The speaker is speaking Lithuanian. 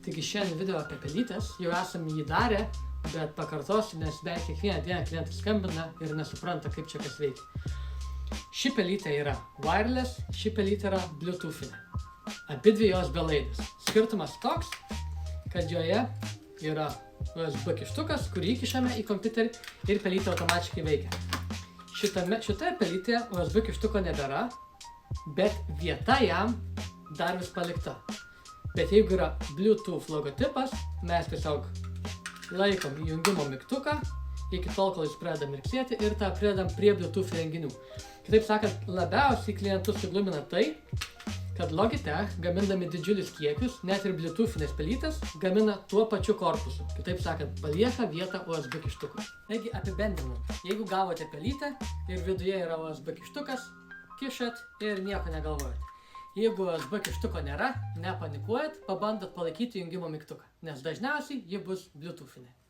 Taigi šiandien video apie pelytes, jau esame jį darę, bet pakartosiu, nes beveik kiekvieną dieną klientai skambina ir nesupranta, kaip čia kas veikia. Ši pelytė yra wireless, ši pelytė yra bluetoothinė. Abidvi jos belaidės. Skirtumas toks, kad joje yra USB kištukas, kurį įkišame į kompiuterį ir pelytė automatiškai veikia. Šitoje pelytėje USB kištuko nebėra, bet vieta jam dar vis palikta. Bet jeigu yra Bluetooth logotipas, mes tiesiog laikom įjungimo mygtuką iki tol, kol jis pradeda mirksėti ir tą pridedam prie Bluetooth renginių. Kitaip sakant, labiausiai klientus suglumina tai, kad Logitech, gamindami didžiulius kiekius, net ir Bluetoothinės pelytes, gamina tuo pačiu korpusu. Kitaip sakant, palieka vietą USB kištukui. Taigi apibendrinant, jeigu gavote pelytę ir viduje yra USB kištukas, kišat ir nieko negalvojat. Jeigu USB kištuko nėra, nepanikuojat, pabandot palaikyti jungimo mygtuką, nes dažniausiai ji bus Bluetoothinė.